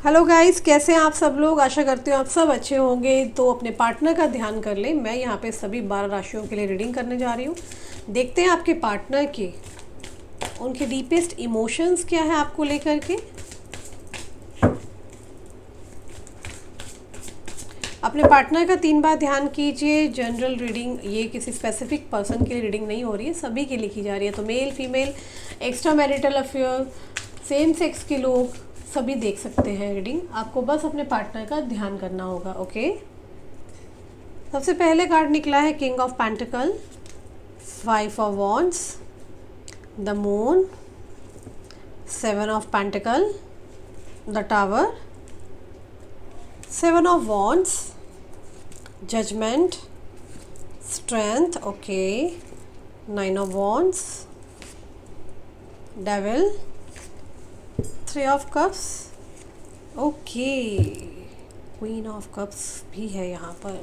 Hello guys, कैसे हैं आप सब लोग। आशा करती हूँ आप सब अच्छे होंगे। तो अपने पार्टनर का ध्यान कर लें। मैं यहाँ पे सभी 12 राशियों के लिए रीडिंग करने जा रही हूँ। देखते हैं आपके पार्टनर के उनके डीपेस्ट इमोशंस क्या है आपको लेकर के। अपने पार्टनर का 3 बार ध्यान कीजिए। जनरल रीडिंग, ये किसी स्पेसिफिक पर्सन के लिए रीडिंग नहीं हो रही है, सभी के लिए की जा रही है। तो male, female, extra marital affair, same sex के लोग सभी देख सकते हैं रीडिंग। आपको बस अपने पार्टनर का ध्यान करना होगा। ओके, सबसे पहले कार्ड निकला है king of pentacle, 5 of wands, the moon, 7 of pentacle, the tower, 7 of wands, judgement, strength, okay, 9 of wands, devil, 3 of cups, okay, queen of cups भी है यहाँ पर,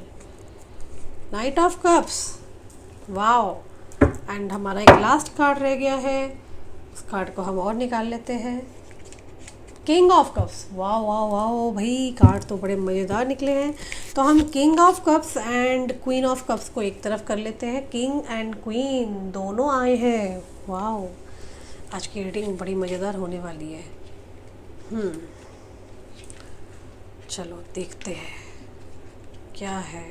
knight of cups, wow. And हमारा एक last card रह गया है, उस कार्ड को हम और निकाल लेते हैं। King of cups, wow wow wow भाई, कार्ड तो बड़े मज़ेदार निकले हैं। तो हम king of cups and queen of cups को एक तरफ कर लेते हैं। किंग एंड क्वीन दोनों आए हैं, वाओ। आज की रीडिंग बड़ी मज़ेदार होने वाली है। चलो देखते हैं क्या है।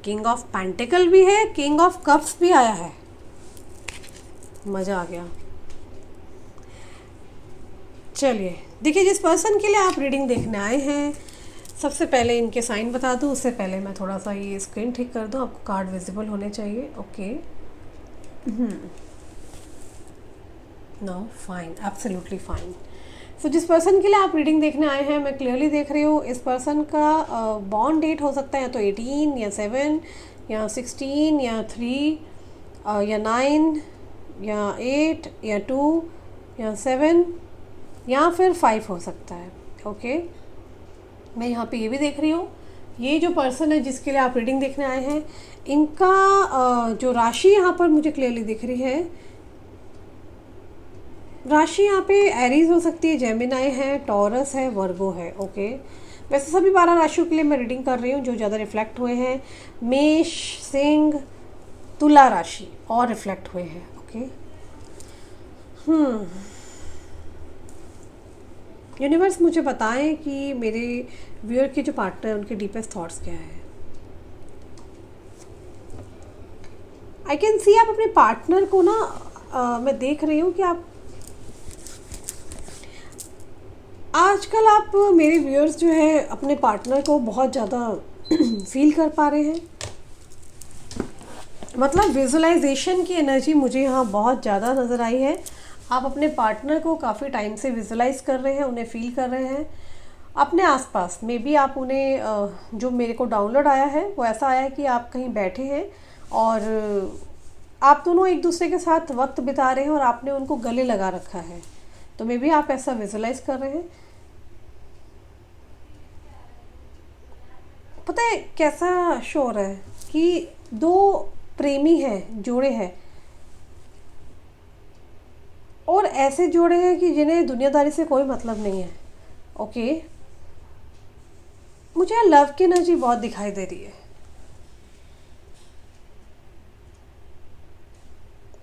किंग ऑफ पेंटिकल भी है, किंग ऑफ कप्स भी आया है, मज़ा आ गया। चलिए देखिए, जिस पर्सन के लिए आप रीडिंग देखने आए हैं, सबसे पहले इनके साइन बता दूं। उससे पहले मैं थोड़ा सा ये स्क्रीन ठीक कर दूं, आपको कार्ड विजिबल होने चाहिए। Okay, no, fine, absolutely fine. So जिस पर्सन के लिए आप रीडिंग देखने आए हैं, मैं क्लियरली देख रही हूँ इस पर्सन का बॉर्न डेट हो सकता है या तो 18 या 7 या 16 या 3 या 9 या 8 या 2 या 7 या फिर 5 हो सकता है। ओके, मैं यहाँ पे ये भी देख रही हूँ, ये जो पर्सन है जिसके लिए आप रीडिंग देखने आए हैं, इनका जो राशि यहाँ पर मुझे क्लियरली दिख रही है, राशि यहाँ पे एरीज हो सकती है, जेमिनाई है, टॉरस है, वर्गो है। ओके, वैसे सभी 12 राशियों के लिए मैं रीडिंग कर रही हूँ जो ज़्यादा रिफ्लेक्ट हुए हैं। मेष, सिंह, तुला राशि और रिफ्लेक्ट हुए हैं। ओके, यूनिवर्स मुझे बताएं कि मेरे व्यूअर के जो पार्टनर हैं उनके डीपेस्ट थॉट्स क्या है। आई कैन सी आप अपने पार्टनर को ना मैं देख रही हूँ कि आप आजकल आप मेरे व्यूअर्स जो है अपने पार्टनर को बहुत ज़्यादा फील कर पा रहे हैं। मतलब विजुअलाइजेशन की एनर्जी मुझे यहाँ बहुत ज़्यादा नज़र आई है। आप अपने पार्टनर को काफ़ी टाइम से विजुअलाइज कर रहे हैं, उन्हें फील कर रहे हैं अपने आसपास। मे बी आप उन्हें, जो मेरे को डाउनलोड आया है वो ऐसा आया है कि आप कहीं बैठे हैं और आप दोनों एक दूसरे के साथ वक्त बिता रहे हैं और आपने उनको गले लगा रखा है। तो मे बी आप ऐसा विजुअलाइज कर रहे हैं। पता है कैसा शो हो रहा है कि दो प्रेमी हैं, जोड़े हैं, और ऐसे जोड़े हैं कि जिन्हें दुनियादारी से कोई मतलब नहीं है। ओके, मुझे लव की एनर्जी बहुत दिखाई दे रही है,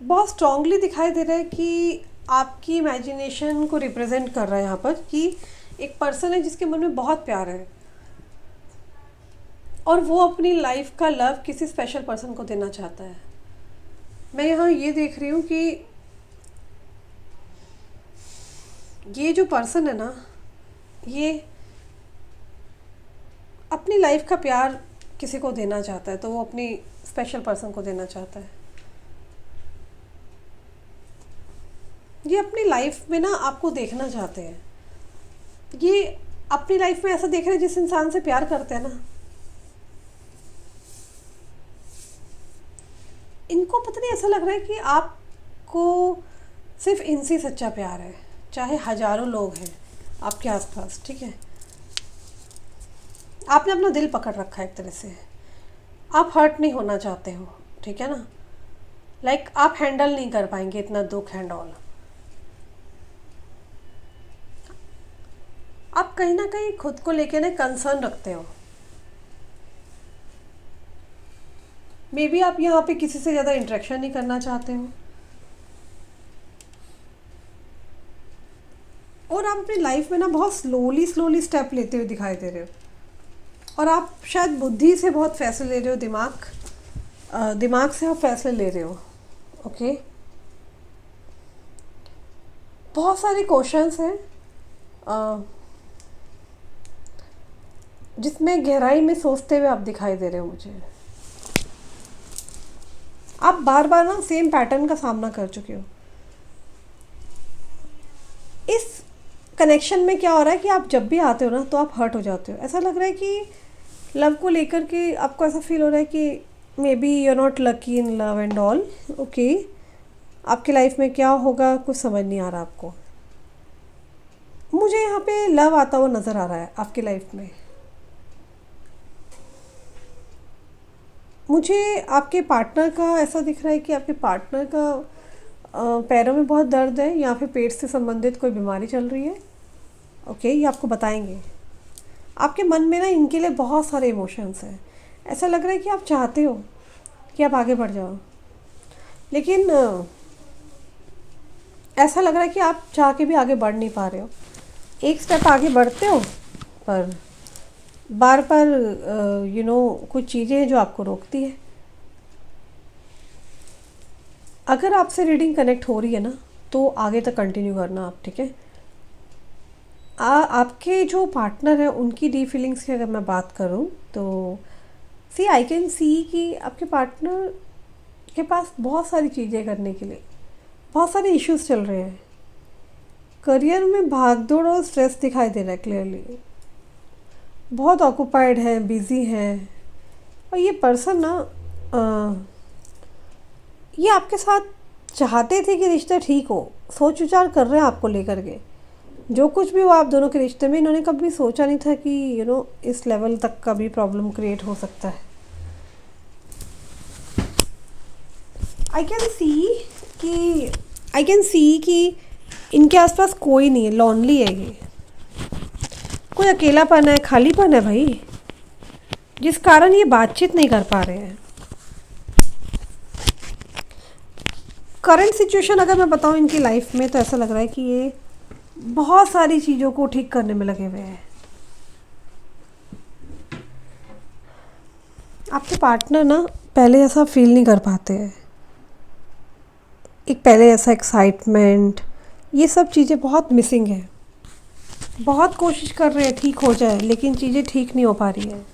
बहुत स्ट्रांगली दिखाई दे रहा है कि आपकी इमेजिनेशन को रिप्रेजेंट कर रहा है यहाँ पर कि एक पर्सन है जिसके मन में बहुत प्यार है और वो अपनी लाइफ का लव किसी स्पेशल पर्सन को देना चाहता है। मैं यहाँ ये देख रही हूँ कि ये जो पर्सन है ना, ये अपनी लाइफ का प्यार किसी को देना चाहता है, तो वो अपनी स्पेशल पर्सन को देना चाहता है। ये अपनी लाइफ में ना आपको देखना चाहते हैं। ये अपनी लाइफ में ऐसा देख रहे हैं जिस इंसान से प्यार करते हैं ना, इनको पता नहीं ऐसा लग रहा है कि आपको सिर्फ इनसे सच्चा प्यार है, चाहे हजारों लोग हैं आपके आसपास। ठीक है, आपने अपना दिल पकड़ रखा है एक तरह से, आप हर्ट नहीं होना चाहते हो। ठीक है ना, लाइक आप हैंडल नहीं कर पाएंगे इतना दुख एंड ऑल। आप कहीं ना कहीं खुद को लेके ना कंसर्न रखते हो। मे बी आप यहाँ पे किसी से ज़्यादा इंटरेक्शन नहीं करना चाहते हो, और आप अपनी लाइफ में ना बहुत स्लोली स्लोली स्टेप लेते हुए दिखाई दे रहे हो, और आप शायद बुद्धि से बहुत फैसले ले रहे हो, दिमाग से आप फैसले ले रहे हो। ओके, बहुत सारे क्वेश्चंस हैं जिसमें गहराई में सोचते हुए आप दिखाई दे रहे हो मुझे। आप बार बार ना सेम पैटर्न का सामना कर चुके हो। इस कनेक्शन में क्या हो रहा है कि आप जब भी आते हो ना तो आप हर्ट हो जाते हो। ऐसा लग रहा है कि लव को लेकर के आपको ऐसा फील हो रहा है कि maybe you are not lucky in love and all. Okay, आपकी लाइफ में क्या होगा कुछ समझ नहीं आ रहा आपको। मुझे यहाँ पे लव आता हुआ नज़र आ रहा है आपकी लाइफ में। मुझे आपके पार्टनर का ऐसा दिख रहा है कि आपके पार्टनर का पैरों में बहुत दर्द है, या फिर पेट से संबंधित कोई बीमारी चल रही है। ओके, ये आपको बताएंगे। आपके मन में ना इनके लिए बहुत सारे इमोशंस हैं। ऐसा लग रहा है कि आप चाहते हो कि आप आगे बढ़ जाओ, लेकिन ऐसा लग रहा है कि आप चाह के भी आगे बढ़ नहीं पा रहे हो। एक स्टेप आगे बढ़ते हो पर बार बार कुछ चीज़ें हैं जो आपको रोकती है। अगर आपसे रीडिंग कनेक्ट हो रही है ना तो आगे तक कंटिन्यू करना आप, ठीक है। आपके जो पार्टनर है उनकी डीप फीलिंग्स की अगर मैं बात करूं तो सी आई कैन सी कि आपके पार्टनर के पास बहुत सारी चीज़ें करने के लिए, बहुत सारे इश्यूज चल रहे हैं। करियर में भागदौड़ और स्ट्रेस दिखाई दे रहा है क्लियरली। बहुत ऑक्यूपाइड है, बिजी है, और ये पर्सन ना ये आपके साथ चाहते थे कि रिश्ता ठीक हो, सोच विचार कर रहे हैं आपको लेकर के। जो कुछ भी हो आप दोनों के रिश्ते में, इन्होंने कभी सोचा नहीं था कि इस लेवल तक का भी प्रॉब्लम क्रिएट हो सकता है। आई कैन सी कि इनके आसपास कोई नहीं है, लॉनली है ये, कोई अकेलापन है, खालीपन है भाई, जिस कारण ये बातचीत नहीं कर पा रहे हैं। करंट सिचुएशन अगर मैं बताऊं इनकी लाइफ में तो ऐसा लग रहा है कि ये बहुत सारी चीज़ों को ठीक करने में लगे हुए हैं। आपके पार्टनर ना पहले ऐसा फील नहीं कर पाते हैं, एक पहले ऐसा एक्साइटमेंट, ये सब चीज़ें बहुत मिसिंग है। बहुत कोशिश कर रहे हैं ठीक हो जाए, लेकिन चीज़ें ठीक नहीं हो पा रही है।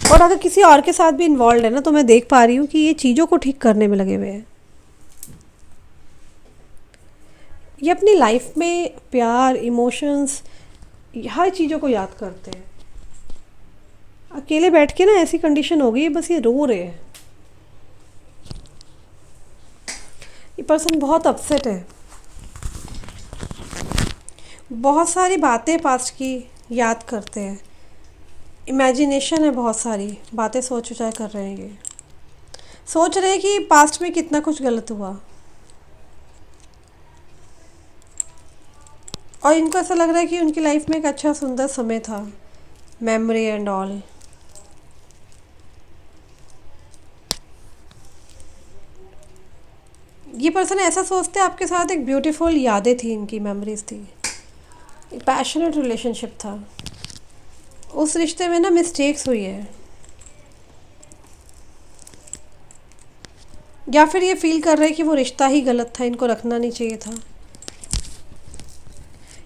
और अगर किसी और के साथ भी इन्वॉल्व है ना तो मैं देख पा रही हूँ कि ये चीज़ों को ठीक करने में लगे हुए हैं। ये अपनी लाइफ में प्यार, इमोशंस, हर चीज़ों को याद करते हैं। अकेले बैठ के ना ऐसी कंडीशन हो गई है, बस ये रो रहे हैं। ये पर्सन बहुत अपसेट है, बहुत सारी बातें पास्ट की याद करते हैं, इमेजिनेशन है, बहुत सारी बातें सोच विचार कर रहे हैं। ये सोच रहे हैं कि पास्ट में कितना कुछ गलत हुआ, और इनको ऐसा लग रहा है कि उनकी लाइफ में एक अच्छा सुंदर समय था, मेमोरी एंड ऑल। ये पर्सन ऐसा सोचते हैं आपके साथ एक ब्यूटीफुल यादें थी, इनकी मेमोरीज थी, एक पैशनेट रिलेशनशिप था। उस रिश्ते में ना मिस्टेक्स हुई है, या फिर ये फील कर रहे हैं कि वो रिश्ता ही गलत था, इनको रखना नहीं चाहिए था,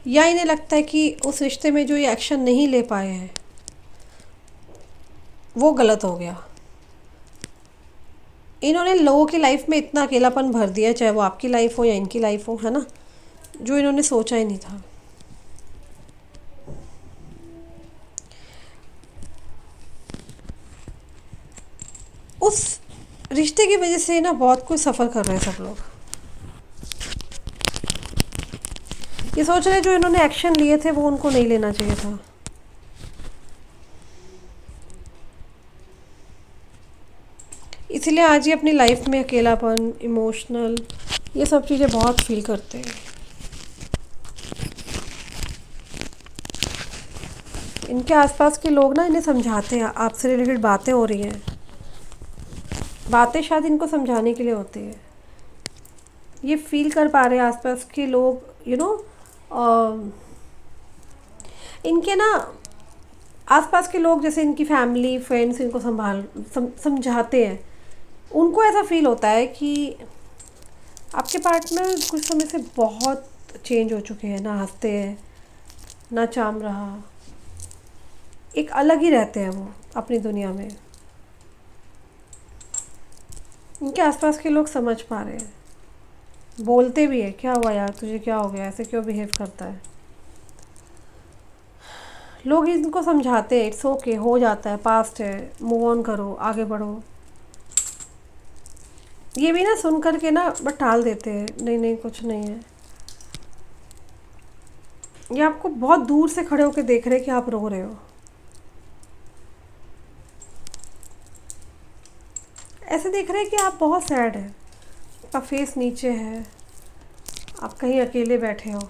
या इन्हें लगता है कि उस रिश्ते में जो ये एक्शन नहीं ले पाए हैं वो गलत हो गया। इन्होंने लोगों की लाइफ में इतना अकेलापन भर दिया, चाहे वो आपकी लाइफ हो या इनकी लाइफ हो, है ना, जो इन्होंने सोचा ही नहीं था। उस रिश्ते की वजह से ना बहुत कुछ सफ़र कर रहे हैं सब लोग। ये सोच रहे हैं जो इन्होंने एक्शन लिए थे वो उनको नहीं लेना चाहिए था। इसलिए आज ये अपनी लाइफ में अकेलापन, इमोशनल, ये सब चीज़ें बहुत फील करते हैं। इनके आसपास के लोग ना इन्हें समझाते हैं, आपसे रिलेटेड बातें हो रही हैं, बातें शायद इनको समझाने के लिए होती है। ये फील कर पा रहे हैं आसपास के लोग, इनके ना आसपास के लोग, जैसे इनकी फैमिली फ्रेंड्स इनको समझाते हैं। उनको ऐसा फील होता है कि आपके पार्टनर कुछ समय से बहुत चेंज हो चुके हैं, ना हंसते हैं ना चाम रहा, एक अलग ही रहते हैं वो अपनी दुनिया में। इनके आसपास के लोग समझ पा रहे हैं, बोलते भी है, क्या हुआ यार तुझे, क्या हो गया, ऐसे क्यों बिहेव करता है। लोग इनको समझाते हैं, इट्स ओके, हो जाता है, पास्ट है, मूव ऑन करो, आगे बढ़ो। ये भी ना सुन कर के ना बट टाल देते हैं, नहीं नहीं कुछ नहीं है। ये आपको बहुत दूर से खड़े होकर देख रहे हैं कि आप रो रहे हो। ऐसे देख रहे हैं कि आप बहुत सैड है, आपका फेस नीचे है, आप कहीं अकेले बैठे हो।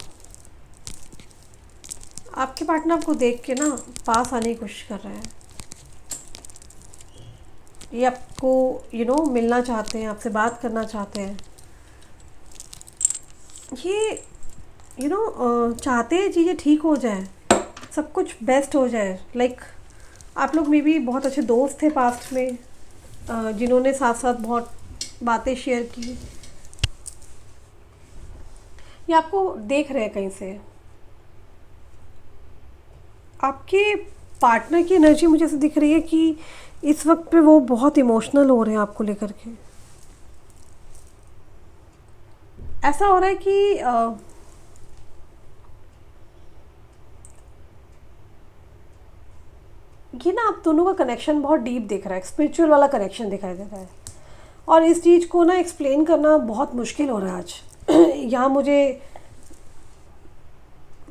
आपके पार्टनर आपको देख के ना पास आने की कोशिश कर रहे हैं। ये आपको मिलना चाहते हैं, आपसे बात करना चाहते हैं। ये चाहते हैं चीज़ें ठीक हो जाए, सब कुछ बेस्ट हो जाए। लाइक आप लोग में भी बहुत अच्छे दोस्त थे पास्ट में, जिन्होंने साथ साथ बहुत बातें शेयर की। ये आपको देख रहे हैं कहीं से। आपके पार्टनर की एनर्जी मुझे ऐसे दिख रही है कि इस वक्त पे वो बहुत इमोशनल हो रहे हैं आपको लेकर के। ऐसा हो रहा है कि ये ना आप दोनों का कनेक्शन बहुत डीप दिख रहा है, स्पिरिचुअल वाला कनेक्शन दिखाई दे रहा है। और इस चीज़ को ना एक्सप्लेन करना बहुत मुश्किल हो रहा है आज। यहाँ मुझे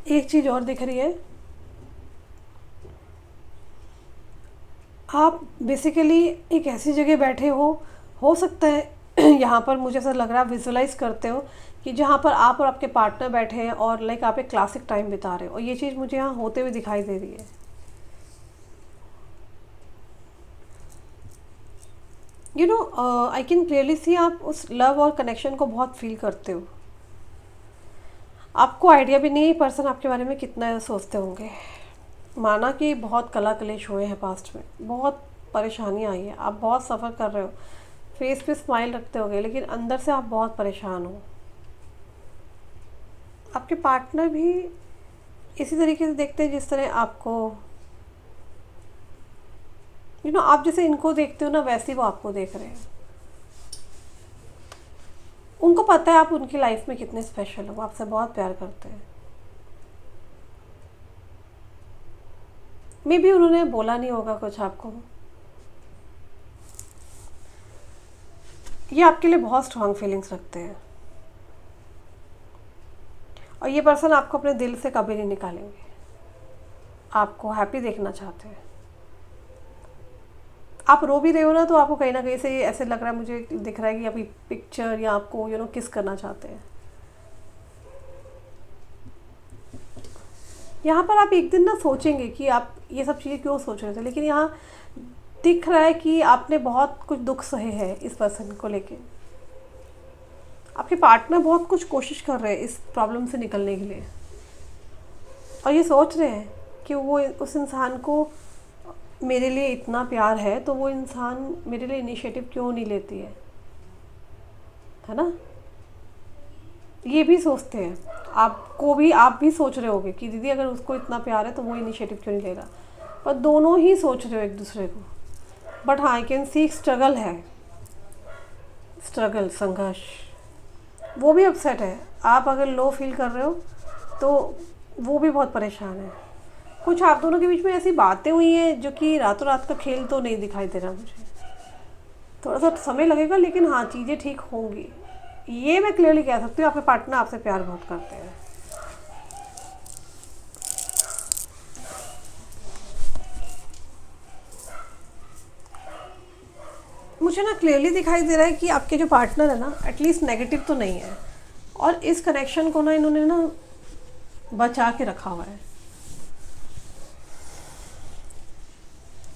एक चीज़ और दिख रही है। आप बेसिकली एक ऐसी जगह बैठे हो सकता है यहाँ पर मुझे ऐसा लग रहा है, विजुलाइज करते हो कि जहाँ पर आप और आपके पार्टनर बैठे हैं और लाइक आप एक क्लासिक टाइम बिता रहे हो, और ये चीज़ मुझे यहाँ होते हुए दिखाई दे रही है। आई कैन क्लियरली सी आप उस लव और कनेक्शन को बहुत फील करते हो। आपको आइडिया भी नहीं है पर्सन आपके बारे में कितना सोचते होंगे। माना कि बहुत कला कलेश हुए हैं पास्ट में, बहुत परेशानी आई है, आप बहुत सफ़र कर रहे हो, फेस पे स्माइल रखते होगे, लेकिन अंदर से आप बहुत परेशान हो। आपके पार्टनर भी इसी तरीके से देखते हैं जिस तरह आपको आप जैसे इनको देखते हो ना, वैसे ही वो आपको देख रहे हैं। उनको पता है आप उनकी लाइफ में कितने स्पेशल हो, आपसे बहुत प्यार करते हैं। मे बी उन्होंने बोला नहीं होगा कुछ आपको। ये आपके लिए बहुत स्ट्रांग फीलिंग्स रखते हैं, और ये पर्सन आपको अपने दिल से कभी नहीं निकालेंगे। आपको हैप्पी देखना चाहते हैं। आप रो भी रहे हो ना, तो आपको कहीं ना कहीं से ऐसे लग रहा है, मुझे दिख रहा है कि अभी पिक्चर या आपको किस करना चाहते हैं। यहाँ पर आप एक दिन ना सोचेंगे कि आप ये सब चीज़ें क्यों सोच रहे थे, लेकिन यहाँ दिख रहा है कि आपने बहुत कुछ दुख सहे हैं इस पर्सन को लेके। आपके पार्टनर बहुत कुछ कोशिश कर रहे हैं इस प्रॉब्लम से निकलने के लिए, और ये सोच रहे हैं कि वो उस इंसान को मेरे लिए इतना प्यार है, तो वो इंसान मेरे लिए इनिशिएटिव क्यों नहीं लेती है ना। ये भी सोचते हैं। आप भी सोच रहे होगे कि दीदी अगर उसको इतना प्यार है तो वो इनिशिएटिव क्यों नहीं लेगा। पर दोनों ही सोच रहे हो एक दूसरे को। बट हाँ, आई कैन सी स्ट्रगल है, स्ट्रगल, संघर्ष। वो भी अपसेट है। आप अगर लो फील कर रहे हो तो वो भी बहुत परेशान है। कुछ आप दोनों के बीच में ऐसी बातें हुई हैं जो कि रातों रात का खेल तो नहीं दिखाई दे रहा मुझे। थोड़ा सा समय लगेगा, लेकिन हाँ, चीज़ें ठीक होंगी, ये मैं क्लियरली कह सकती हूँ। आपके पार्टनर आपसे प्यार बहुत करते हैं। मुझे ना क्लियरली दिखाई दे रहा है कि आपके जो पार्टनर है ना, एटलीस्ट नेगेटिव तो नहीं है, और इस कनेक्शन को ना इन्होंने ना बचा के रखा हुआ है।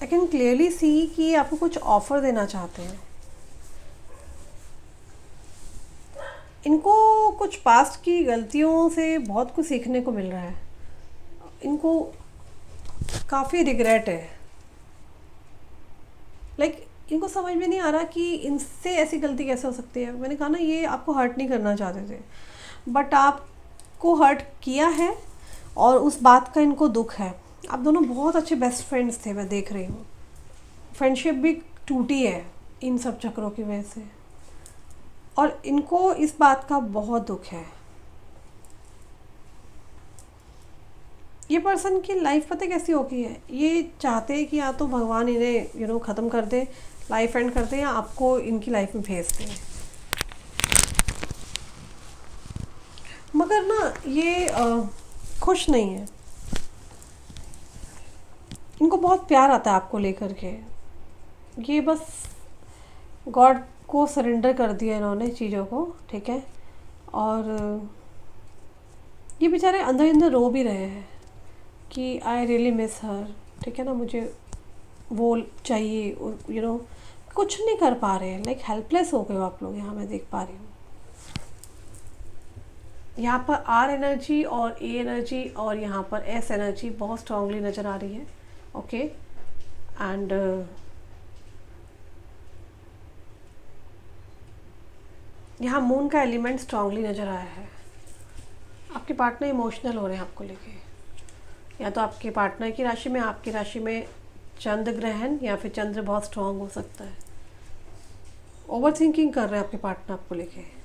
आई कैन क्लियरली सी कि ये आपको कुछ ऑफर देना चाहते हैं। इनको कुछ पास्ट की गलतियों से बहुत कुछ सीखने को मिल रहा है। इनको काफ़ी रिग्रेट है। इनको समझ में नहीं आ रहा कि इनसे ऐसी गलती कैसे हो सकती है। मैंने कहा ना, ये आपको हर्ट नहीं करना चाहते थे, बट आपको हर्ट किया है और उस बात का इनको दुख है। आप दोनों बहुत अच्छे बेस्ट फ्रेंड्स थे, मैं देख रही हूँ। फ्रेंडशिप भी टूटी है इन सब चक्रों की वजह से, और इनको इस बात का बहुत दुख है। ये पर्सन की लाइफ पता कैसी होगी है, ये चाहते हैं कि या तो भगवान इन्हें ख़त्म कर दे, लाइफ एंड कर दे, या आपको इनकी लाइफ में भेज दे। मगर ना ये खुश नहीं है। इनको बहुत प्यार आता है आपको लेकर के। ये बस गॉड को सरेंडर कर दिया इन्होंने चीज़ों को, ठीक है। और ये बेचारे अंदर अंदर रो भी रहे हैं कि आई रियली मिस हर, ठीक है ना, मुझे वो चाहिए, कुछ नहीं कर पा रहे हैं। हेल्पलेस हो गए हो आप लोग यहाँ, मैं देख पा रही हूँ। यहाँ पर आर एनर्जी और ए एनर्जी और यहाँ पर एस एनर्जी बहुत स्ट्रांगली नज़र आ रही है। ओके, एंड यहाँ मून का एलिमेंट स्ट्रांगली नज़र आया है। आपके पार्टनर इमोशनल हो रहे हैं आपको लेके, या तो आपके पार्टनर की राशि में, आपकी राशि में चंद्र ग्रहण या फिर चंद्र बहुत स्ट्रांग हो सकता है। ओवर थिंकिंग कर रहे हैं आपके पार्टनर आपको लेके।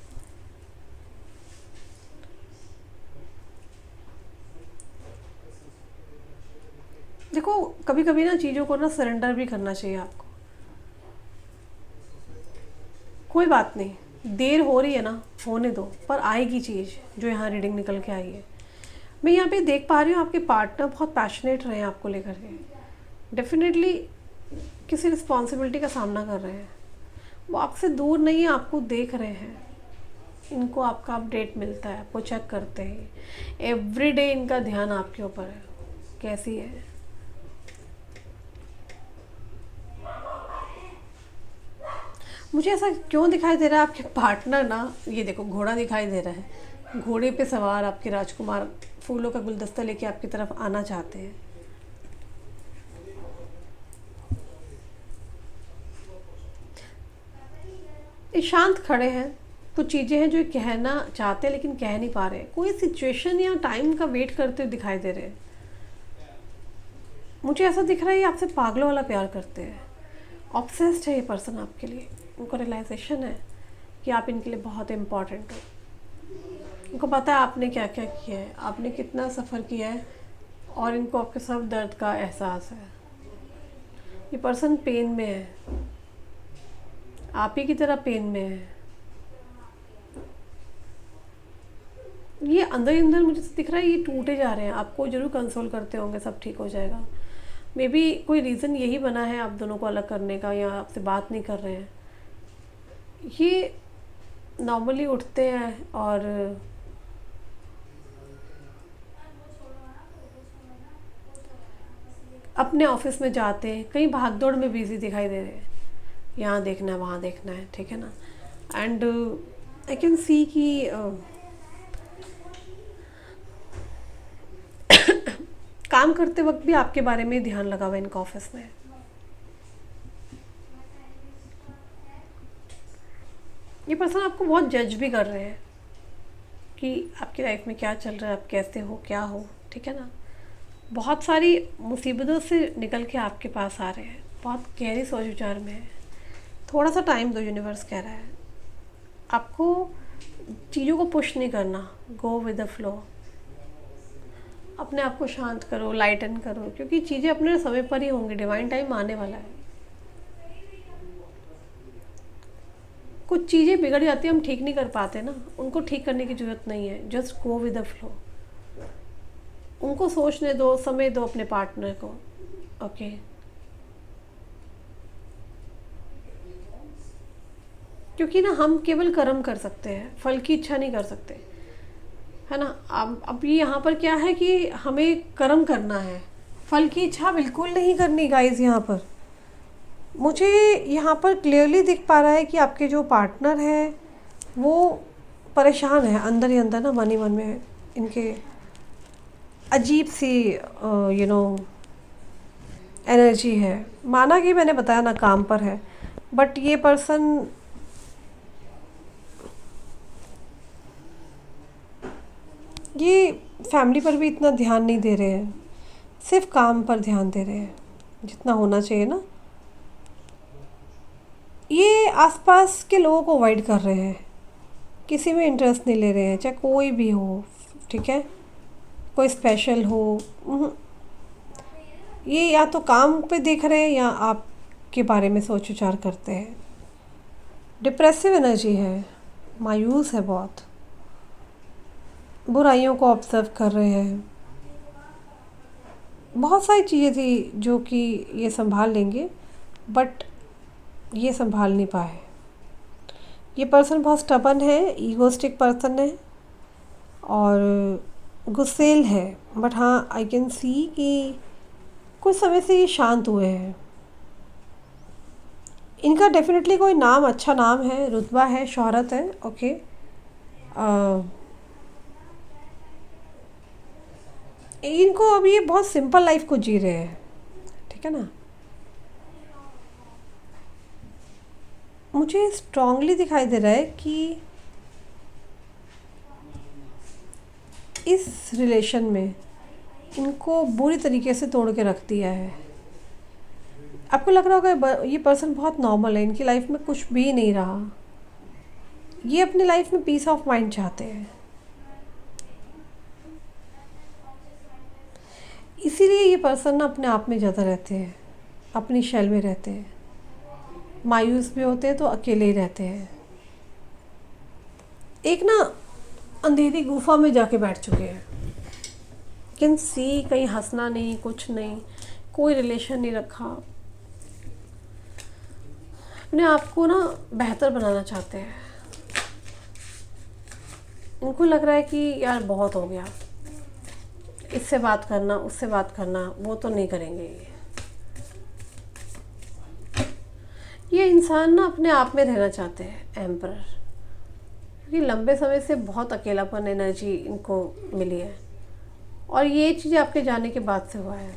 देखो, कभी कभी ना चीज़ों को ना सरेंडर भी करना चाहिए आपको। कोई बात नहीं, देर हो रही है ना, होने दो, पर आएगी चीज़ जो यहाँ रीडिंग निकल के आई है। मैं यहाँ पे देख पा रही हूँ आपके पार्टनर बहुत पैशनेट रहे हैं आपको लेकर के। डेफिनेटली किसी रिस्पॉन्सिबिलिटी का सामना कर रहे हैं। वो आपसे दूर नहीं है, आपको देख रहे हैं। इनको आपका अपडेट मिलता है, आपको चेक करते हैं एवरी डे। इनका ध्यान आपके ऊपर है, कैसी है। मुझे ऐसा क्यों दिखाई दे रहा है, आपके पार्टनर ना, ये देखो घोड़ा दिखाई दे रहा है, घोड़े पे सवार आपके राजकुमार फूलों का गुलदस्ता लेके आपकी तरफ आना चाहते हैं। ये शांत खड़े हैं। कुछ चीज़ें हैं जो कहना चाहते हैं लेकिन कह नहीं पा रहे। कोई सिचुएशन या टाइम का वेट करते हुए दिखाई दे रहे हैं। मुझे ऐसा दिख रहा है ये आपसे पागलों वाला प्यार करते हैं। ऑब्सेस्ड है ये पर्सन आपके लिए। उनको रियलाइजेशन है कि आप इनके लिए बहुत इम्पॉर्टेंट हो। इनको पता है आपने क्या क्या किया है, आपने कितना सफ़र किया है, और इनको आपके सब दर्द का एहसास है। ये पर्सन पेन में है, आप ही की तरह पेन में है। ये अंदर ही अंदर मुझे दिख रहा है ये टूटे जा रहे हैं। आपको ज़रूर कंसोल करते होंगे, सब ठीक हो जाएगा। मे बी कोई रीज़न यही बना है आप दोनों को अलग करने का, या आपसे बात नहीं कर रहे हैं। ये नॉर्मली उठते हैं और अपने ऑफिस में जाते हैं, कहीं भागदौड़ में बिजी दिखाई दे रहे हैं। यहाँ देखना है, वहाँ देखना है, ठीक है ना। एंड आई कैन सी कि काम करते वक्त भी आपके बारे में ध्यान लगा हुआ है इनका ऑफिस में। ये पर्सन आपको बहुत जज भी कर रहे हैं कि आपकी लाइफ में क्या चल रहा है, आप कैसे हो, क्या हो, ठीक है ना। बहुत सारी मुसीबतों से निकल के आपके पास आ रहे हैं, बहुत गहरी सोच विचार में है। थोड़ा सा टाइम दो, यूनिवर्स कह रहा है। आपको चीज़ों को पुश नहीं करना, गो विद द फ्लो। अपने आप को शांत करो, लाइटन करो, क्योंकि चीज़ें अपने समय पर ही होंगी। डिवाइन टाइम आने वाला है। कुछ चीज़ें बिगड़ जाती है, हम ठीक नहीं कर पाते ना, उनको ठीक करने की ज़रूरत नहीं है। Just go with the flow. उनको सोचने दो, समय दो अपने पार्टनर को। ओके, क्योंकि ना हम केवल कर्म कर सकते हैं, फल की इच्छा नहीं कर सकते, है ना। अब ये यहाँ पर क्या है कि हमें कर्म करना है, फल की इच्छा बिल्कुल नहीं करनी गाइस। यहाँ पर मुझे यहाँ पर क्लियरली दिख पा रहा है कि आपके जो पार्टनर है वो परेशान है अंदर ही अंदर ना, मन ही मन में इनके अजीब सी एनर्जी है। माना कि मैंने बताया ना काम पर है, बट ये पर्सन ये फैमिली पर भी इतना ध्यान नहीं दे रहे हैं, सिर्फ काम पर ध्यान दे रहे हैं जितना होना चाहिए ना। ये आसपास के लोगों को अवॉइड कर रहे हैं, किसी में इंटरेस्ट नहीं ले रहे हैं, चाहे कोई भी हो, ठीक है, कोई स्पेशल हो। ये या तो काम पे देख रहे हैं या आपके बारे में सोच विचार करते हैं। डिप्रेसिव एनर्जी है, मायूस है, बहुत बुराइयों को ऑब्जर्व कर रहे हैं। बहुत सारी चीज़ें थी जो कि ये संभाल लेंगे, बट ये संभाल नहीं पाए। ये पर्सन बहुत स्टबन है, ईगोस्टिक पर्सन है और गुस्सेल है, बट हाँ आई कैन सी कि कुछ समय से ये शांत हुए हैं। इनका डेफिनेटली कोई नाम, अच्छा नाम है, रुतबा है, शोहरत है, ओके। इनको अभी ये बहुत सिंपल लाइफ को जी रहे हैं, ठीक है ना। मुझे स्ट्रांगली दिखाई दे रहा है कि इस रिलेशन में इनको बुरी तरीके से तोड़ के रख दिया है। आपको लग रहा होगा ये पर्सन बहुत नॉर्मल है, इनकी लाइफ में कुछ भी नहीं रहा। ये अपनी लाइफ में पीस ऑफ माइंड चाहते हैं, इसीलिए ये पर्सन ना अपने आप में ज़्यादा रहते हैं, अपनी शैल में रहते हैं। मायूस भी होते हैं तो अकेले ही रहते हैं, एक ना अंधेरी गुफा में जाके बैठ चुके हैं। कैन सी, कहीं हंसना नहीं, कुछ नहीं, कोई रिलेशन नहीं रखा। अपने आप को ना बेहतर बनाना चाहते हैं। इनको लग रहा है कि यार बहुत हो गया, इससे बात करना, उससे बात करना, वो तो नहीं करेंगे। ये इंसान ना अपने आप में रहना चाहते हैं, एम्परर, क्योंकि लंबे समय से बहुत अकेलापन एनर्जी इनको मिली है और ये चीज़ आपके जाने के बाद से हुआ है।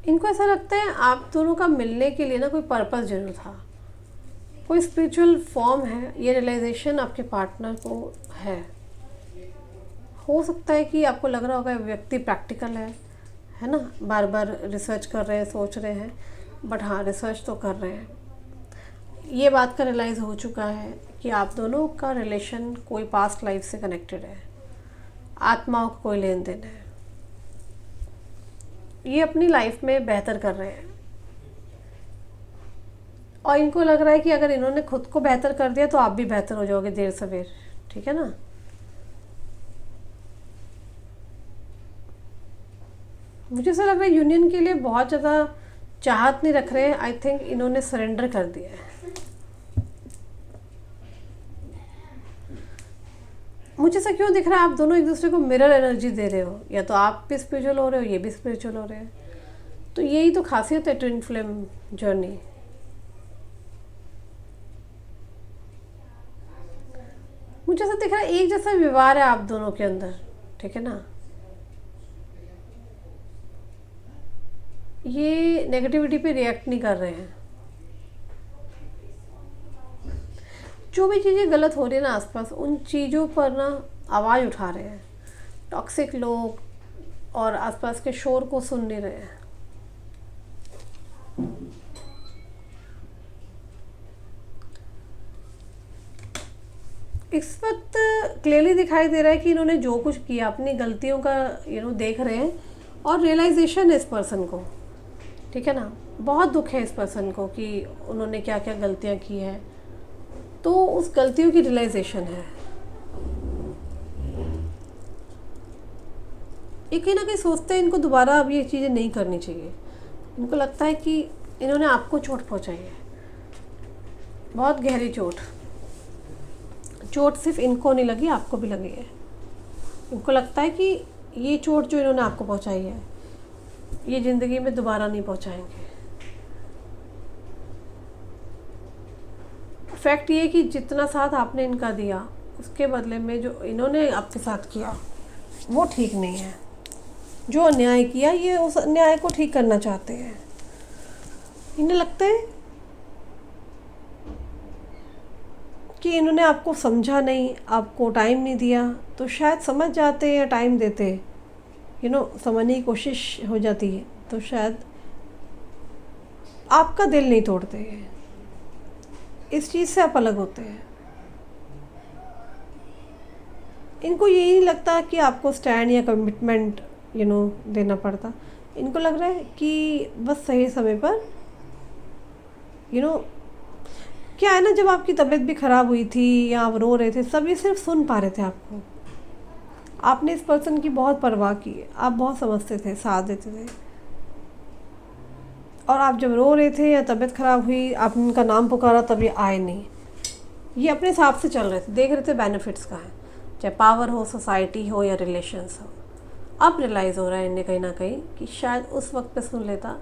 इनको ऐसा लगता है आप दोनों का मिलने के लिए ना कोई पर्पस जरूर था, कोई स्पिरिचुअल फॉर्म है, ये रियलाइजेशन आपके पार्टनर को है। हो सकता है कि आपको लग रहा होगा व्यक्ति प्रैक्टिकल है ना, बार बार रिसर्च कर रहे हैं, सोच रहे हैं, बट हाँ रिसर्च तो कर रहे हैं। ये बात का रियलाइज़ हो चुका है कि आप दोनों का रिलेशन कोई पास्ट लाइफ से कनेक्टेड है, आत्माओं का कोई लेन देन है। ये अपनी लाइफ में बेहतर कर रहे हैं और इनको लग रहा है कि अगर इन्होंने खुद को बेहतर कर दिया तो आप भी बेहतर हो जाओगे देर सवेर, ठीक है ना। मुझे ऐसा लग रहा है यूनियन के लिए बहुत ज़्यादा चाहत नहीं रख रहे हैं। आई थिंक इन्होंने सरेंडर कर दिया है। मुझे ऐसा क्यों दिख रहा है आप दोनों एक दूसरे को मिरर एनर्जी दे रहे हो, या तो आप भी स्पिरिचुअल हो रहे हो, ये भी स्पिरिचुअल हो रहे हैं। तो यही तो खासियत है ट्विन फ्लेम जर्नी। मुझे ऐसा दिख रहा है एक जैसा व्यवहार है आप दोनों के अंदर, ठीक है ना। ये नेगेटिविटी पे रिएक्ट नहीं कर रहे हैं। जो भी चीज़ें गलत हो रही है ना आसपास, उन चीज़ों पर ना आवाज़ उठा रहे हैं। टॉक्सिक लोग और आसपास के शोर को सुन नहीं रहे हैं। इस वक्त क्लियरली दिखाई दे रहा है कि इन्होंने जो कुछ किया अपनी गलतियों का देख रहे हैं और रियलाइजेशन है इस पर्सन को, ठीक है ना। बहुत दुख है इस पर्सन को कि उन्होंने क्या क्या गलतियां की है, तो उस गलतियों की रियलाइजेशन है। ये कहीं ना कहीं सोचते हैं इनको दोबारा अब ये चीज़ें नहीं करनी चाहिए। इनको लगता है कि इन्होंने आपको चोट पहुंचाई है, बहुत गहरी चोट। चोट सिर्फ इनको नहीं लगी, आपको भी लगी है। इनको लगता है कि ये चोट जो इन्होंने आपको पहुंचाई है, ये ज़िंदगी में दोबारा नहीं पहुंचाएंगे। फैक्ट ये कि जितना साथ आपने इनका दिया, उसके बदले में जो इन्होंने आपके साथ किया वो ठीक नहीं है। जो अन्याय किया, ये उस अन्याय को ठीक करना चाहते हैं। इन्हें लगता है कि इन्होंने आपको समझा नहीं, आपको टाइम नहीं दिया, तो शायद समझ जाते या टाइम देते, समझने की कोशिश हो जाती है, तो शायद आपका दिल नहीं तोड़ते हैं। इस चीज़ से आप अलग होते हैं। इनको यही नहीं लगता कि आपको स्टैंड या कमिटमेंट देना पड़ता। इनको लग रहा है कि बस सही समय पर क्या है ना, जब आपकी तबीयत भी ख़राब हुई थी या आप रो रहे थे, सभी सिर्फ सुन पा रहे थे आपको। आपने इस पर्सन की बहुत परवाह की, आप बहुत समझते थे, साथ देते थे। और आप जब रो रहे थे या तबीयत ख़राब हुई, आपने उनका नाम पुकारा, तब ये आए नहीं। ये अपने हिसाब से चल रहे थे, देख रहे थे बेनिफिट्स का है, चाहे पावर हो, सोसाइटी हो या रिलेशंस हो। अब रियलाइज़ हो रहा है इन्हें कहीं ना कहीं कि शायद उस वक्त पे सुन लेता,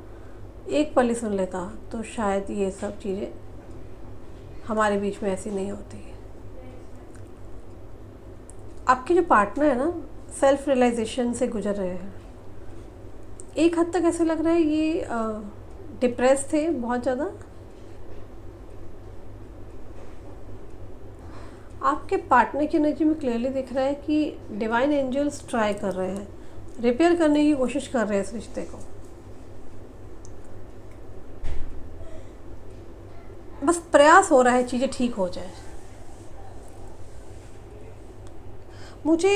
एक पल ही सुन लेता, तो शायद ये सब चीज़ें हमारे बीच में ऐसी नहीं होती। आपके जो पार्टनर है ना, सेल्फ रियलाइजेशन से गुजर रहे हैं। एक हद तक ऐसे लग रहा है ये डिप्रेस थे बहुत ज़्यादा। आपके पार्टनर की एनर्जी में क्लियरली दिख रहा है कि डिवाइन एंजल्स ट्राई कर रहे हैं, रिपेयर करने की कोशिश कर रहे हैं इस रिश्ते को। बस प्रयास हो रहा है चीज़ें ठीक हो जाए। मुझे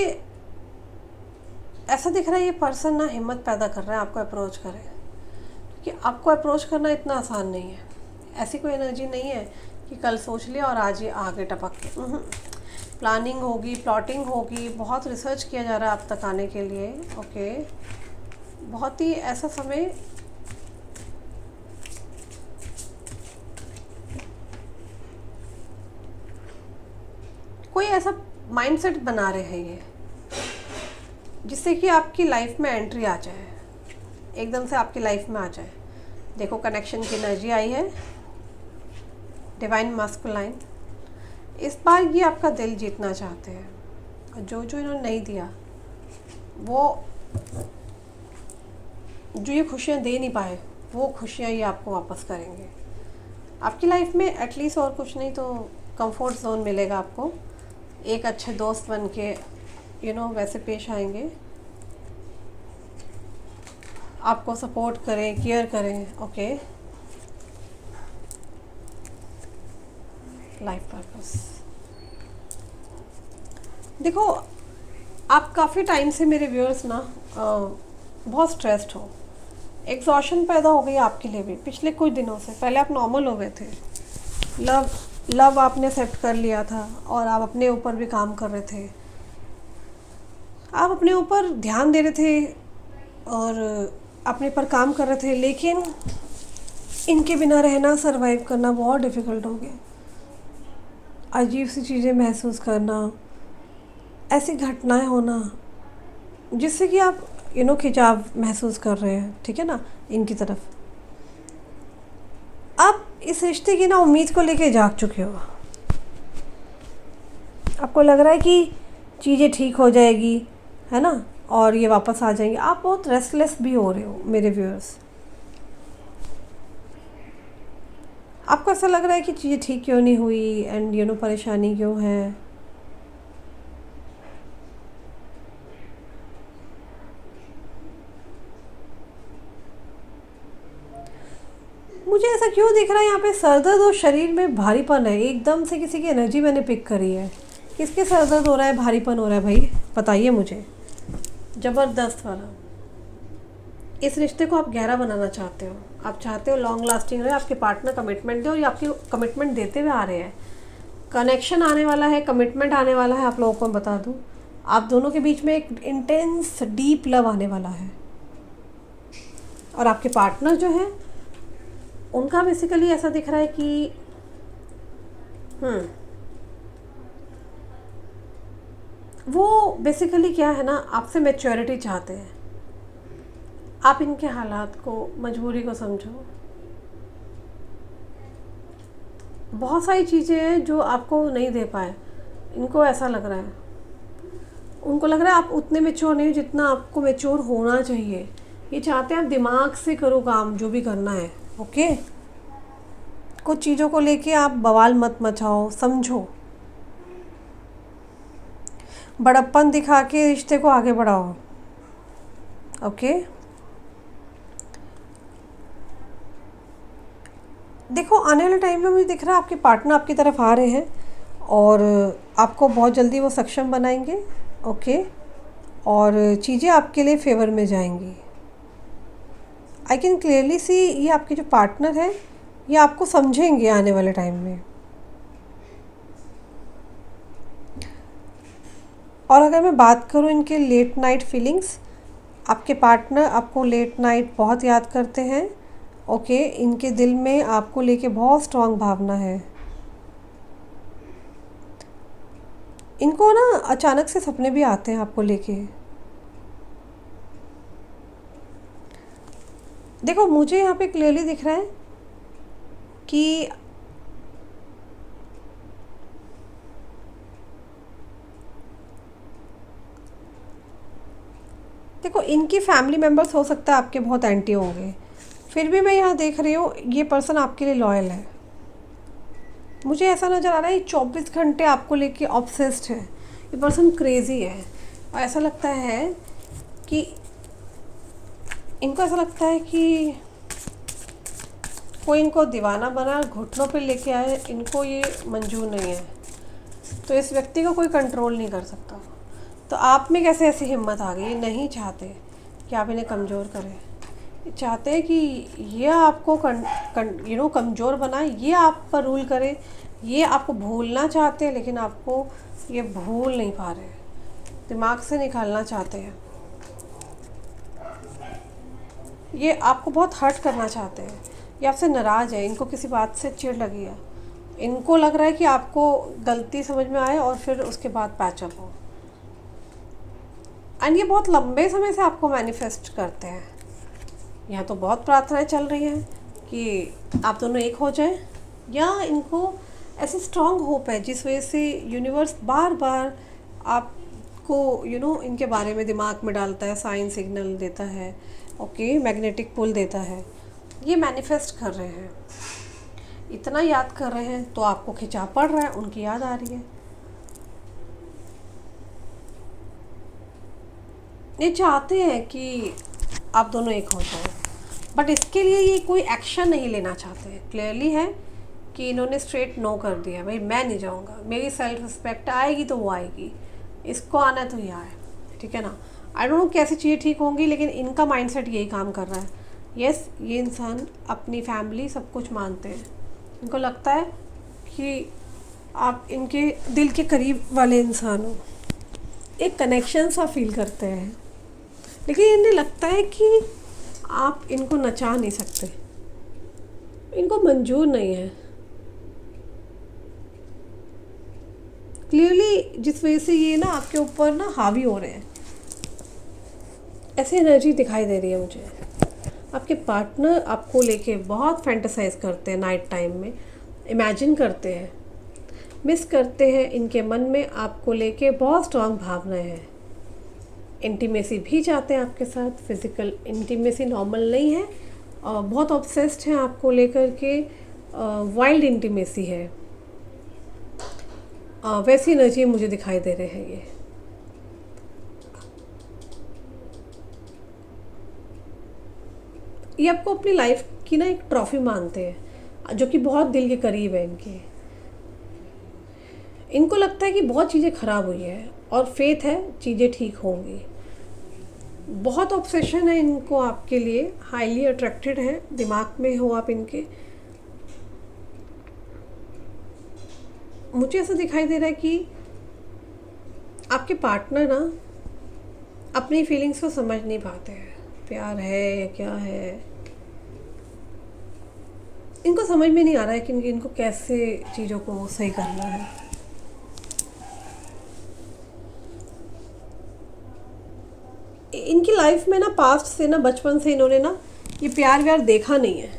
ऐसा दिख रहा है ये पर्सन ना हिम्मत पैदा कर रहा है आपको अप्रोच करे, क्योंकि आपको अप्रोच करना इतना आसान नहीं है। ऐसी कोई एनर्जी नहीं है कि कल सोच लिया और आज ही आगे टपक के। प्लानिंग होगी, प्लॉटिंग होगी, बहुत रिसर्च किया जा रहा है आप तक आने के लिए। ओके, बहुत ही ऐसा समय कोई ऐसा माइंडसेट बना रहे हैं ये, जिससे कि आपकी लाइफ में एंट्री आ जाए, एकदम से आपकी लाइफ में आ जाए। देखो कनेक्शन की एनर्जी आई है, डिवाइन मास्कुलाइन। इस बार ये आपका दिल जीतना चाहते हैं, और जो जो इन्होंने नहीं दिया, वो जो ये खुशियाँ दे नहीं पाए, वो खुशियाँ ये आपको वापस करेंगे। आपकी लाइफ में एटलीस्ट और कुछ नहीं तो कंफर्ट जोन मिलेगा आपको। एक अच्छे दोस्त बन के वैसे पेश आएंगे, आपको सपोर्ट करें, केयर करें। Okay, life purpose. देखो, आप काफ़ी टाइम से मेरे व्यूअर्स ना बहुत स्ट्रेस्ड हो, एग्जॉशन पैदा हो गई आपके लिए भी पिछले कुछ दिनों से। पहले आप नॉर्मल हो गए थे, लव आपने एक्सेप्ट कर लिया था, और आप अपने ऊपर भी काम कर रहे थे, आप अपने ऊपर ध्यान दे रहे थे और अपने पर काम कर रहे थे। लेकिन इनके बिना रहना, सरवाइव करना बहुत डिफ़िकल्ट हो गया। अजीब सी चीज़ें महसूस करना, ऐसी घटनाएं होना जिससे कि आप खिंचाव महसूस कर रहे हैं, ठीक है ना, इनकी तरफ। आप इस रिश्ते की ना उम्मीद को लेके जाग चुके हो। आपको लग रहा है कि चीज़ें ठीक हो जाएगी, है ना, और ये वापस आ जाएंगे। आप बहुत रेस्टलेस भी हो रहे हो मेरे व्यूअर्स। आपको ऐसा लग रहा है कि चीज़ें ठीक क्यों नहीं हुई, एंड परेशानी क्यों है। मुझे ऐसा क्यों दिख रहा है यहाँ पे सर दर्द और शरीर में भारीपन है। एकदम से किसी की एनर्जी मैंने पिक करी है। किसके सर दर्द हो रहा है, भारीपन हो रहा है भाई, बताइए मुझे। ज़बरदस्त वाला। इस रिश्ते को आप गहरा बनाना चाहते हो, आप चाहते हो लॉन्ग लास्टिंग रहे, आपके पार्टनर कमिटमेंट दे, और ये आपकी कमिटमेंट देते हुए आ रहे हैं। कनेक्शन आने वाला है, कमिटमेंट आने वाला है। आप लोगों को मैं बता दूँ, आप दोनों के बीच में एक इंटेंस डीप लव आने वाला है। और आपके पार्टनर जो है, उनका बेसिकली ऐसा दिख रहा है कि हम्म। वो बेसिकली क्या है ना, आपसे मैच्योरिटी चाहते हैं। आप इनके हालात को, मजबूरी को समझो। बहुत सारी चीज़ें हैं जो आपको नहीं दे पाए, इनको ऐसा लग रहा है। उनको लग रहा है आप उतने मेच्योर नहीं हो जितना आपको मेच्योर होना चाहिए। ये चाहते हैं आप दिमाग से करो काम, जो भी करना है। ओके, कुछ चीज़ों को लेके आप बवाल मत मचाओ, समझो। बड़प्पन दिखा के रिश्ते को आगे बढ़ाओ। ओके, देखो आने वाले टाइम में मुझे दिख रहा है आपके पार्टनर आपकी तरफ आ रहे हैं और आपको बहुत जल्दी वो सक्षम बनाएंगे। ओके, और चीज़ें आपके लिए फेवर में जाएंगी। आई कैन क्लियरली सी ये आपके जो पार्टनर है ये आपको समझेंगे आने वाले टाइम में। और अगर मैं बात करूँ इनके लेट नाइट फीलिंग्स, आपके पार्टनर आपको लेट नाइट बहुत याद करते हैं। ओके, इनके दिल में आपको लेके बहुत स्ट्रांग भावना है। इनको ना अचानक से सपने भी आते हैं आपको लेके। देखो मुझे यहाँ पे क्लियरली दिख रहा है कि देखो इनकी फैमिली मेम्बर्स हो सकता है आपके बहुत एंटी होंगे, फिर भी मैं यहाँ देख रही हूँ ये पर्सन आपके लिए लॉयल है। मुझे ऐसा नज़र आ रहा है ये 24 घंटे आपको लेके ऑब्सेस्ड है। ये पर्सन क्रेज़ी है और ऐसा लगता है कि इनको ऐसा लगता है कि कोई इनको दीवाना बना घुटनों पे लेके आए, इनको ये मंजूर नहीं है। तो इस व्यक्ति को कोई कंट्रोल नहीं कर सकता। तो आप में कैसे ऐसी हिम्मत आ गई? ये नहीं चाहते कि आप इन्हें कमज़ोर करें, ये चाहते हैं कि ये आपको कमज़ोर बनाए, ये आप पर रूल करे। ये आपको भूलना चाहते हैं लेकिन आपको ये भूल नहीं पा रहे, दिमाग से निकालना चाहते हैं। ये आपको बहुत हर्ट करना चाहते हैं, ये आपसे नाराज़ है, इनको किसी बात से चिढ़ लगी है। इनको लग रहा है कि आपको गलती समझ में आए और फिर उसके बाद पैचअप हो। एंड ये बहुत लंबे समय से आपको मैनिफेस्ट करते हैं। यहाँ तो बहुत प्रार्थनाएं चल रही हैं कि आप दोनों एक हो जाएं, या इनको ऐसे स्ट्रॉन्ग होप है जिस वजह से यूनिवर्स बार बार आपको इनके बारे में दिमाग में डालता है, साइन सिग्नल देता है। ओके, मैग्नेटिक पुल देता है। ये मैनिफेस्ट कर रहे हैं, इतना याद कर रहे हैं तो आपको खिंचाव पड़ रहा है, उनकी याद आ रही है। ये चाहते हैं कि आप दोनों एक हो जाए, बट इसके लिए ये कोई एक्शन नहीं लेना चाहते। क्लियरली है कि इन्होंने स्ट्रेट नो कर दिया, भाई मैं नहीं जाऊंगा, मेरी सेल्फ रिस्पेक्ट आएगी तो वो आएगी, इसको आना तो ये आए, ठीक है ना। आई डोंट नो कैसी चीज़ें ठीक होंगी, लेकिन इनका माइंडसेट यही काम कर रहा है। यस, ये इंसान अपनी फैमिली सब कुछ मानते हैं, इनको लगता है कि आप इनके दिल के करीब वाले इंसान हो, एक कनेक्शन सा फील करते हैं। लेकिन इन्हें लगता है कि आप इनको नचा नहीं सकते, इनको मंजूर नहीं है। क्लियरली जिस वजह से ये ना आपके ऊपर ना हावी हो रहे हैं, ऐसी एनर्जी दिखाई दे रही है मुझे। आपके पार्टनर आपको लेके बहुत फैंटेसाइज करते हैं, नाइट टाइम में इमेजिन करते हैं, मिस करते हैं। इनके मन में आपको लेके बहुत स्ट्रांग भावनाएं हैं। इंटीमेसी भी चाहते हैं आपके साथ, फिज़िकल इंटीमेसी नॉर्मल नहीं है, बहुत ऑब्सेस्ड हैं आपको लेकर के, वाइल्ड इंटीमेसी है। वैसी एनर्जी मुझे दिखाई दे रहे हैं ये आपको अपनी लाइफ की ना एक ट्रॉफी मानते हैं, जो कि बहुत दिल के करीब है इनके। इनको लगता है कि बहुत चीज़ें ख़राब हुई है और फेथ है चीज़ें ठीक होंगी। बहुत ऑब्सेशन है इनको आपके लिए, हाईली अट्रैक्टेड है, दिमाग में हो आप इनके। मुझे ऐसा दिखाई दे रहा है कि आपके पार्टनर ना अपनी फीलिंग्स को समझ नहीं पाते हैं, प्यार है या क्या है। इनको समझ में नहीं आ रहा है कि इनको कैसे चीज़ों को सही करना है। इनकी लाइफ में ना पास्ट से ना बचपन से इन्होंने ना ये प्यार व्यार देखा नहीं है।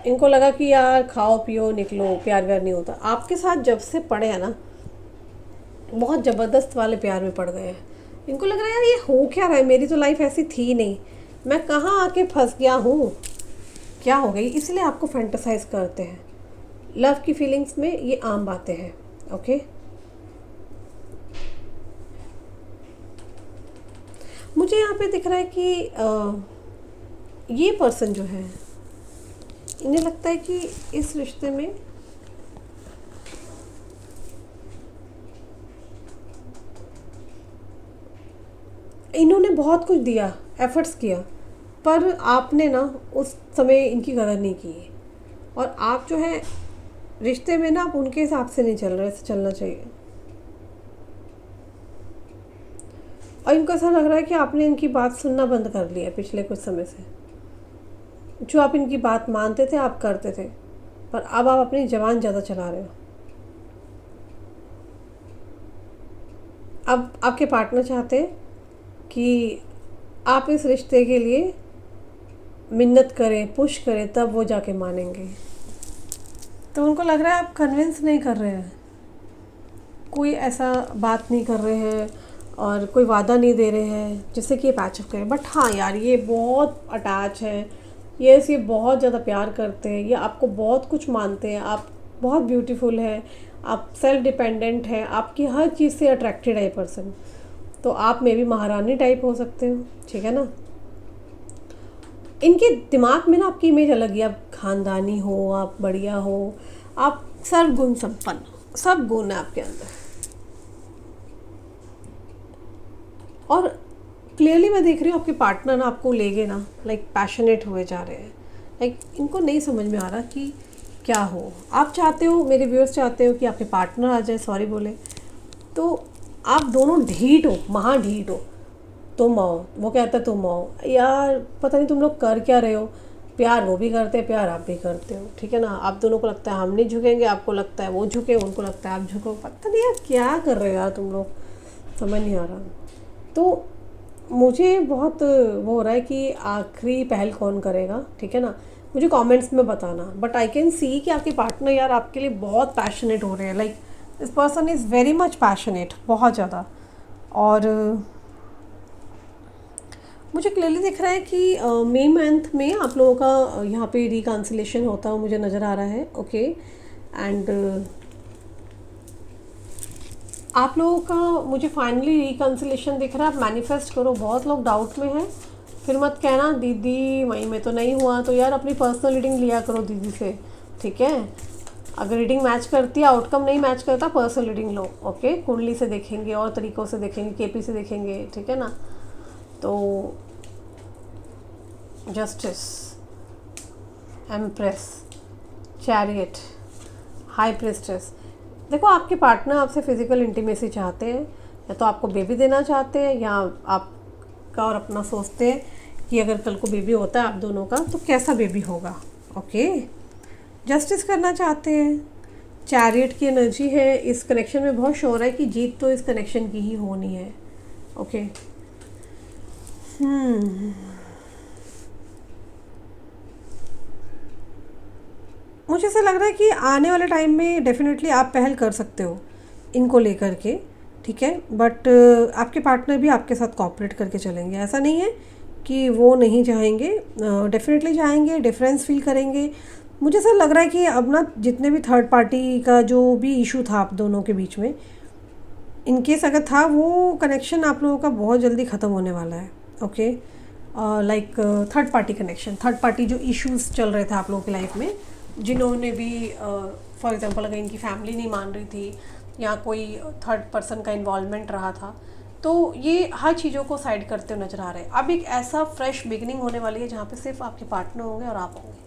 इनको लगा कि यार खाओ पियो निकलो, प्यार व्यार नहीं होता। आपके साथ जब से पड़े हैं ना, बहुत ज़बरदस्त वाले प्यार में पड़ गए हैं। इनको लग रहा है यार ये हो क्या रहा है, मेरी तो लाइफ ऐसी थी नहीं, मैं कहाँ आके फंस गया हूँ, क्या हो गई, इसलिए आपको फैंटेसाइज करते हैं। लव की फीलिंग्स में ये आम बातें हैं। ओके, मुझे यहाँ पे दिख रहा है कि ये पर्सन जो है, इन्हें लगता है कि इस रिश्ते में इन्होंने बहुत कुछ दिया, एफर्ट्स किया, पर आपने ना उस समय इनकी कदर नहीं की। और आप जो है रिश्ते में ना आप उनके हिसाब से नहीं चल रहे, ऐसे चलना चाहिए। और इनको ऐसा लग रहा है कि आपने इनकी बात सुनना बंद कर लिया पिछले कुछ समय से। जो आप इनकी बात मानते थे, आप करते थे, पर अब आप अपनी ज़बान ज़्यादा चला रहे हो। अब आपके पार्टनर चाहते हैं कि आप इस रिश्ते के लिए मिन्नत करें, पुश करें, तब वो जाके मानेंगे। तो उनको लग रहा है आप कन्विंस नहीं कर रहे हैं, कोई ऐसा बात नहीं कर रहे हैं और कोई वादा नहीं दे रहे हैं जिससे कि ये पैचअप करें। बट हाँ यार, ये बहुत अटैच है, ये बहुत ज़्यादा प्यार करते हैं, ये आपको बहुत कुछ मानते हैं, आप बहुत ब्यूटीफुल है, आप सेल्फ डिपेंडेंट हैं, आपकी हर चीज़ से अट्रैक्टेड है ये पर्सन। तो आप में भी महारानी टाइप हो सकते हो, ठीक है ना। इनके दिमाग में ना आपकी इमेज अलग है, आप खानदानी हो, आप बढ़िया हो, आप सर्वगुण संपन्न, सब गुण है आपके अंदर। और क्लियरली मैं देख रही हूँ आपके पार्टनर ना आपको लेके ना लाइक पैशनेट हुए जा रहे हैं। लाइक इनको नहीं समझ में आ रहा कि क्या हो। आप चाहते हो, मेरे व्यूअर्स चाहते हो कि आपके पार्टनर आ जाए, सॉरी बोले, तो आप दोनों ढीठ हो, महा ढीठ हो। तुम आओ, वो कहता है तुम आओ, यार पता नहीं तुम लोग कर क्या रहे हो। प्यार वो भी करते हैं, प्यार आप भी करते हो, ठीक है ना। आप दोनों को लगता है हम नहीं झुकेंगे, आपको लगता है वो झुके, उनको लगता है आप झुको। पता नहीं यार क्या कर रहे हो यार तुम लोग, समझ नहीं आ रहा। तो मुझे बहुत वो हो रहा है कि आखिरी पहल कौन करेगा, ठीक है ना। मुझे कमेंट्स में बताना। बट आई कैन सी कि आपके पार्टनर यार आपके लिए बहुत पैशनेट हो रहे हैं। Like this person is very much passionate, बहुत ज़्यादा। और मुझे क्लियरली दिख रहा है कि मई मंथ में आप लोगों का यहाँ पे रिकन्सिलेशन होता है, मुझे नज़र आ रहा है। ओके, एंड आप लोगों का मुझे फाइनली रिकन्सिलेशन दिख रहा है। आप मैनिफेस्ट करो। बहुत लोग डाउट में हैं, फिर मत कहना दीदी मई में तो नहीं हुआ। तो यार अपनी पर्सनल रीडिंग लिया करो दीदी से, ठीक है। अगर रीडिंग मैच करती है, आउटकम नहीं मैच करता, पर्सनल रीडिंग लो। ओके, कुंडली से देखेंगे और तरीक़ों से देखेंगे, केपी से देखेंगे, ठीक है ना। तो justice, empress, chariot, high priestess. देखो आपके पार्टनर आपसे फिज़िकल इंटीमेसी चाहते हैं, या तो आपको बेबी देना चाहते हैं, या आपका और अपना सोचते हैं कि अगर कल को बेबी होता है आप दोनों का तो कैसा बेबी होगा। ओके, जस्टिस करना चाहते हैं। चैरियट की एनर्जी है इस कनेक्शन में, बहुत श्योर है कि जीत तो इस कनेक्शन की ही होनी है। ओके, मुझे ऐसा लग रहा है कि आने वाले टाइम में डेफिनेटली आप पहल कर सकते हो इनको लेकर के, ठीक है। बट आपके पार्टनर भी आपके साथ कोऑपरेट करके चलेंगे। ऐसा नहीं है कि वो नहीं चाहेंगे, डेफिनेटली चाहेंगे, डिफरेंस फील करेंगे। मुझे ऐसा लग रहा है कि अब ना जितने भी थर्ड पार्टी का जो भी इशू था आप दोनों के बीच में, इनकेस अगर था, वो कनेक्शन आप लोगों का बहुत जल्दी ख़त्म होने वाला है। Okay, like third party connection, third party जो इश्यूज़ चल रहे थे आप लोगों की लाइफ में, जिन्होंने भी फॉर एग्जांपल अगर इनकी फैमिली नहीं मान रही थी या कोई थर्ड पर्सन का इन्वॉल्वमेंट रहा था, तो ये हर चीज़ों को साइड करते हुए नज़र आ रहे हैं। अब एक ऐसा फ्रेश बिगिनिंग होने वाली है जहाँ पे सिर्फ आपके पार्टनर होंगे और आप होंगे।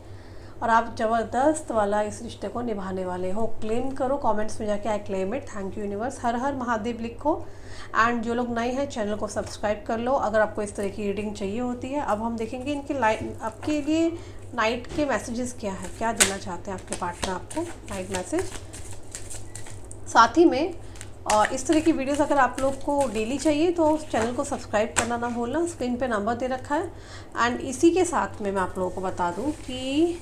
और आप ज़बरदस्त वाला इस रिश्ते को निभाने वाले हो। क्लेम करो कमेंट्स में जाके, I claim it. Thank you universe. हर हर महादेव लिखो। एंड जो लोग नए हैं चैनल को सब्सक्राइब कर लो अगर आपको इस तरह की रीडिंग चाहिए होती है। अब हम देखेंगे इनके आपके लिए नाइट के मैसेजेस क्या है, क्या देना चाहते हैं आपके पार्टनर आपको नाइट मैसेज। साथ ही में इस तरह की वीडियोस अगर आप लोग को डेली चाहिए तो चैनल को सब्सक्राइब करना ना भूलना। स्क्रीन पे नंबर दे रखा है। एंड इसी के साथ में मैं आप लोगों को बता दूं कि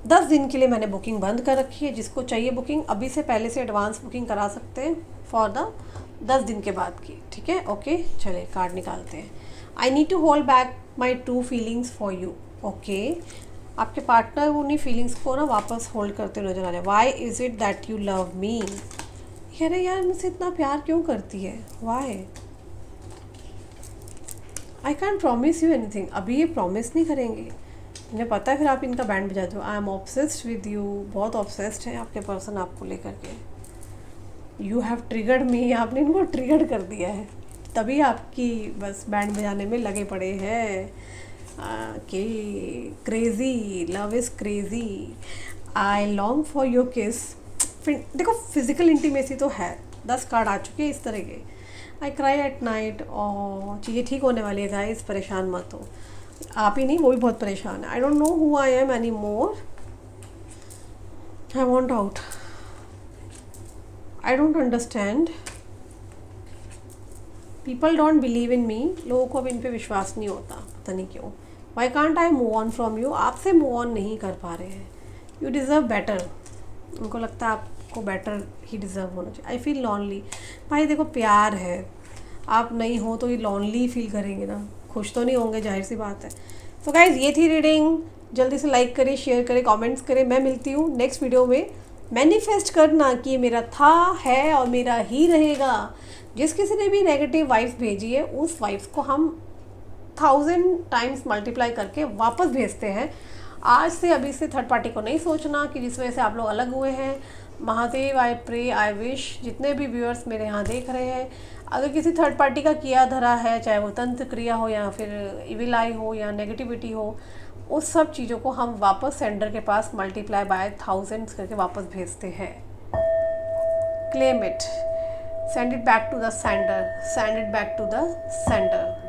10 दिन के लिए मैंने बुकिंग बंद कर रखी है। जिसको चाहिए बुकिंग अभी से पहले से एडवांस बुकिंग करा सकते हैं फॉर द 10 दिन के बाद की, ठीक है। ओके चलिए कार्ड निकालते हैं। I need to hold back my true feelings for you. Okay, आपके पार्टनर उन्हीं फीलिंग्स को ना वापस होल्ड करते हुए नजर आ रहे हैं। Why is it that you love me. कह रहे यार मुझसे इतना प्यार क्यों करती है, why. I can promise you anything. अभी ये प्रॉमिस नहीं करेंगे, मुझे पता है फिर आप इनका बैंड बजाते हो। I am obsessed with you. बहुत ऑब्सेस्ड है आपके पर्सन आपको लेकर के। यू हैव ट्रिगर्ड मी। आपने इनको ट्रिगर्ड कर दिया है, तभी आपकी बस बैंड बजाने में लगे पड़े हैं कि crazy love is crazy. I long for your किस। देखो फिज़िकल इंटीमेसी तो है, 10 कार्ड आ चुके हैं इस तरह के। I cry at night. और चीज़ें ठीक होने वाली है गाइस, परेशान मत हो। आप ही नहीं, वो भी बहुत परेशान है। I don't know who I am any more. I want out. I don't understand. People don't believe in me. लोगों को अब इन पे विश्वास नहीं होता, पता नहीं क्यों। Why can't I move on from you. आपसे मूव ऑन नहीं कर पा रहे हैं। You deserve better. उनको लगता है आपको बेटर ही डिज़र्व होना चाहिए। I feel lonely. भाई देखो प्यार है, आप नहीं हो तो ये लॉनली फील करेंगे ना, खुश तो नहीं होंगे, जाहिर सी बात है। तो गाइज़ ये थी रीडिंग। जल्दी से लाइक करें, शेयर करें, कमेंट्स करें। मैं मिलती हूँ नेक्स्ट वीडियो में। मैनिफेस्ट करना कि मेरा था, है और मेरा ही रहेगा। जिस किसी ने भी नेगेटिव वाइब्स भेजी है उस वाइब्स को हम 1000 टाइम्स मल्टीप्लाई करके वापस भेजते हैं। आज से अभी से थर्ड पार्टी को नहीं सोचना कि जिस वजह से आप लोग अलग हुए हैं। Mahadev I pray I wish जितने भी व्यूअर्स मेरे यहाँ देख रहे हैं, अगर किसी थर्ड पार्टी का किया धरा है, चाहे वो तंत्र क्रिया हो या फिर इविल आई हो या नेगेटिविटी हो, उस सब चीज़ों को हम वापस सेंडर के पास मल्टीप्लाई बाय 1000 करके वापस भेजते हैं। Claim it. Send it back to the sender. Send it back to the sender.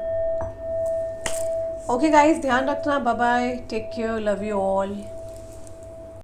Okay guys, ध्यान रखना। Bye bye, take care, love you all.